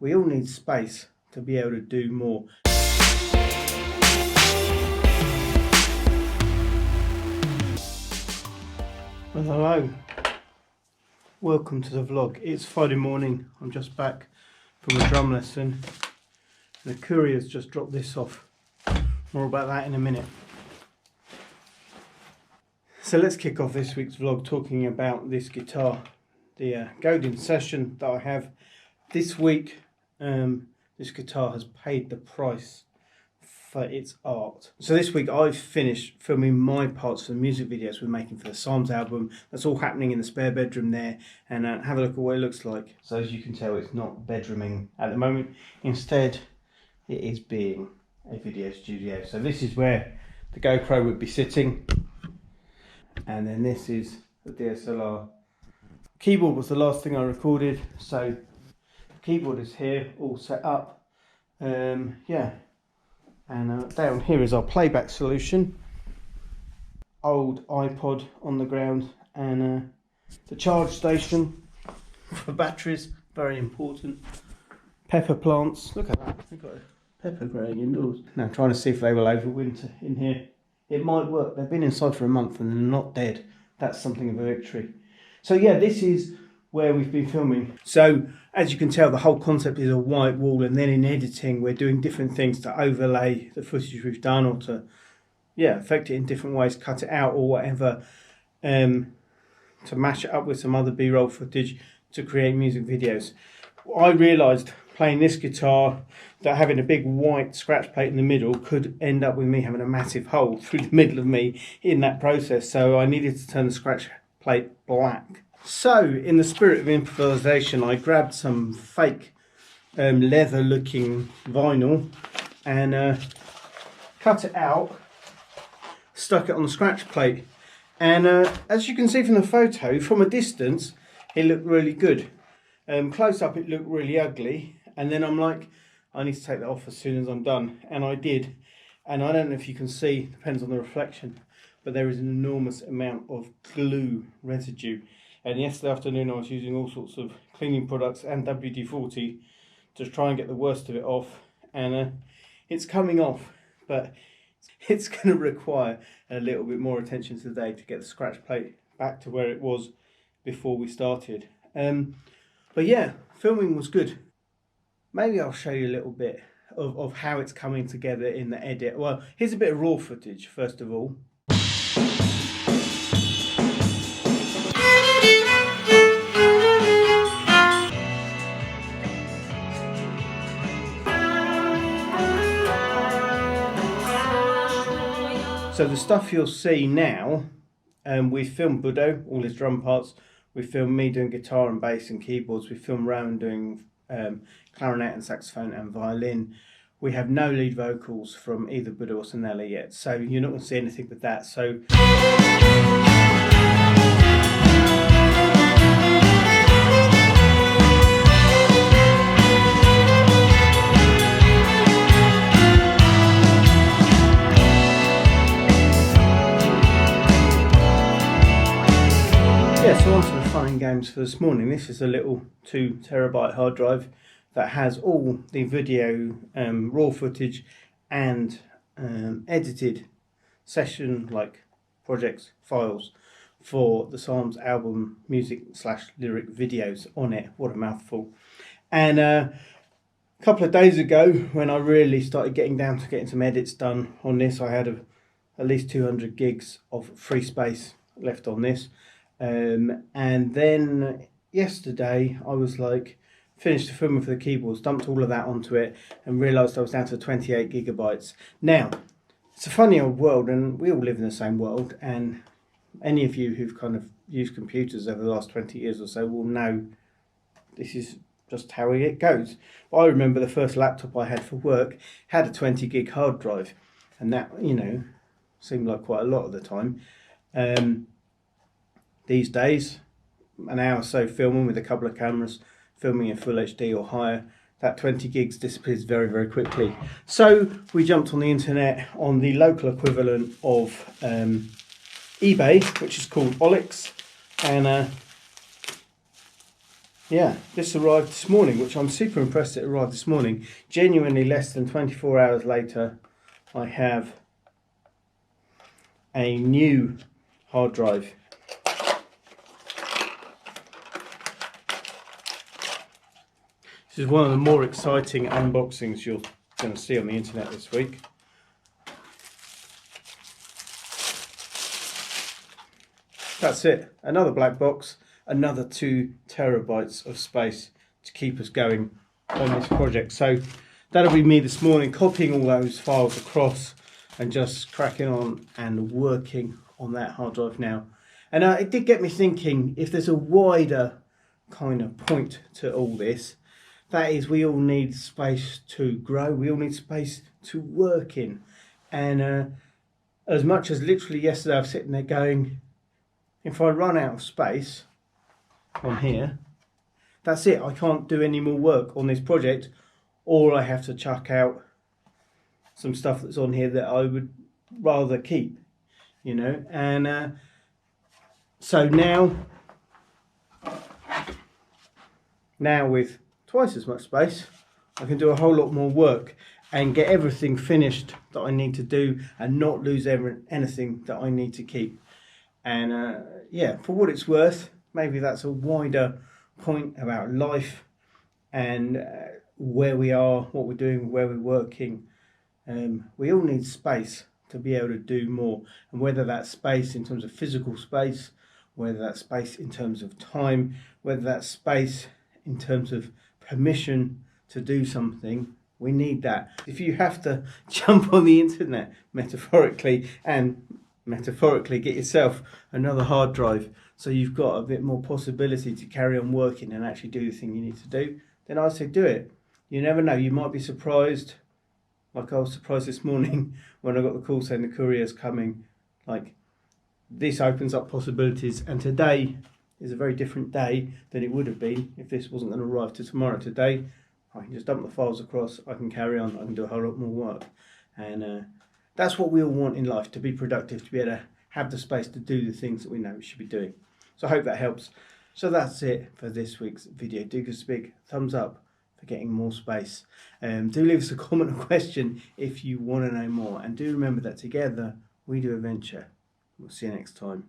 we all need space to be able to do more. Well, hello, welcome to the vlog. It's Friday morning. I'm just back from a drum lesson. The courier's just dropped this off. More about that in a minute. So let's kick off this week's vlog talking about this guitar, the Godin Session that I have this week. This guitar has paid the price for its art. So this week I've finished filming my parts for the music videos we're making for the Psalms album. That's all happening in the spare bedroom there, and have a look at what it looks like. So as you can tell, it's not bedrooming at the moment. Instead, it is being a video studio. So this is where the GoPro would be sitting, and then this is the DSLR. Keyboard was the last thing I recorded, so the keyboard is here, all set up. Yeah. And down here is our playback solution. Old iPod on the ground, and the charge station for batteries, very important. Pepper plants, look at that, we've got a pepper growing indoors. Now trying to see if they will overwinter in here. It might work, they've been inside for a month and they're not dead. That's something of a victory. So yeah, this is where we've been filming. So as you can tell, the whole concept is a white wall, and then in editing we're doing different things to overlay the footage we've done, or to affect it in different ways, cut it out or whatever, to mash it up with some other B-roll footage to create music videos. I realised playing this guitar that having a big white scratch plate in the middle could end up with me having a massive hole through the middle of me in that process, so I needed to turn the scratch plate black. So, in the spirit of improvisation, I grabbed some fake leather looking vinyl and cut it out, stuck it on the scratch plate, and as you can see from the photo, from a distance it looked really good. Close up it looked really ugly, and then I'm like, I need to take that off as soon as I'm done, and I did. And I don't know if you can see, depends on the reflection, but there is an enormous amount of glue residue. And yesterday afternoon I was using all sorts of cleaning products and WD-40 to try and get the worst of it off, and it's coming off, but it's going to require a little bit more attention today to get the scratch plate back to where it was before we started. But yeah, filming was good. Maybe I'll show you a little bit of how it's coming together in the edit. Well, here's a bit of raw footage first of all. So the stuff you'll see now, we filmed Budo, all his drum parts. We filmed me doing guitar and bass and keyboards. We filmed Rowan doing clarinet and saxophone and violin. We have no lead vocals from either Budo or Sanella yet, so you're not going to see anything with that. So so on to the fun and games for this morning. This is a little 2 terabyte hard drive that has all the video raw footage and edited session projects files for the Psalms album music / lyric videos on it. What a mouthful. And a couple of days ago, when I really started getting down to getting some edits done on this, I had at least 200 gigs of free space left on this. And then yesterday I was like, finished the filming for the keyboards, dumped all of that onto it, and realised I was down to 28 gigabytes. Now, it's a funny old world, and we all live in the same world, and any of you who've kind of used computers over the last 20 years or so will know this is just how it goes. But I remember the first laptop I had for work had a 20 gig hard drive, and that, seemed like quite a lot at the time. These days, an hour or so filming with a couple of cameras, filming in full HD or higher, that 20 gigs disappears very, very quickly. So we jumped on the internet on the local equivalent of eBay, which is called Olix, and Yeah, this arrived this morning, which I'm super impressed it arrived this morning. Genuinely less than 24 hours later, I have a new hard drive. This is one of the more exciting unboxings you're going to see on the internet this week. That's it, another black box, another 2 terabytes of space to keep us going on this project. So that'll be me this morning, copying all those files across and just cracking on and working on that hard drive now. And it did get me thinking, if there's a wider kind of point to all this, that is, we all need space to grow, we all need space to work in. And as much as literally yesterday I was sitting there going, if I run out of space on here, that's it, I can't do any more work on this project, or I have to chuck out some stuff that's on here that I would rather keep, you know. And so now with twice as much space, I can do a whole lot more work and get everything finished that I need to do and not lose anything that I need to keep. And yeah, for what it's worth, maybe that's a wider point about life and where we are, what we're doing, where we're working. We all need space to be able to do more, and whether that's space in terms of physical space, whether that's space in terms of time, whether that's space in terms of permission to do something, we need that. If you have to jump on the internet metaphorically get yourself another hard drive so you've got a bit more possibility to carry on working and actually do the thing you need to do, then I say do it. You never know, you might be surprised, like I was surprised this morning when I got the call saying the courier's coming. Like, this opens up possibilities, and today is a very different day than it would have been if this wasn't going to arrive to tomorrow. Today I can just dump the files across, I can carry on, I can do a whole lot more work. And that's what we all want in life, to be productive, to be able to have the space to do the things that we know we should be doing. So I hope that helps. So that's it for this week's video. Do give us a big thumbs up for getting more space. Do leave us a comment or question if you want to know more. And do remember that together we do adventure. We'll see you next time.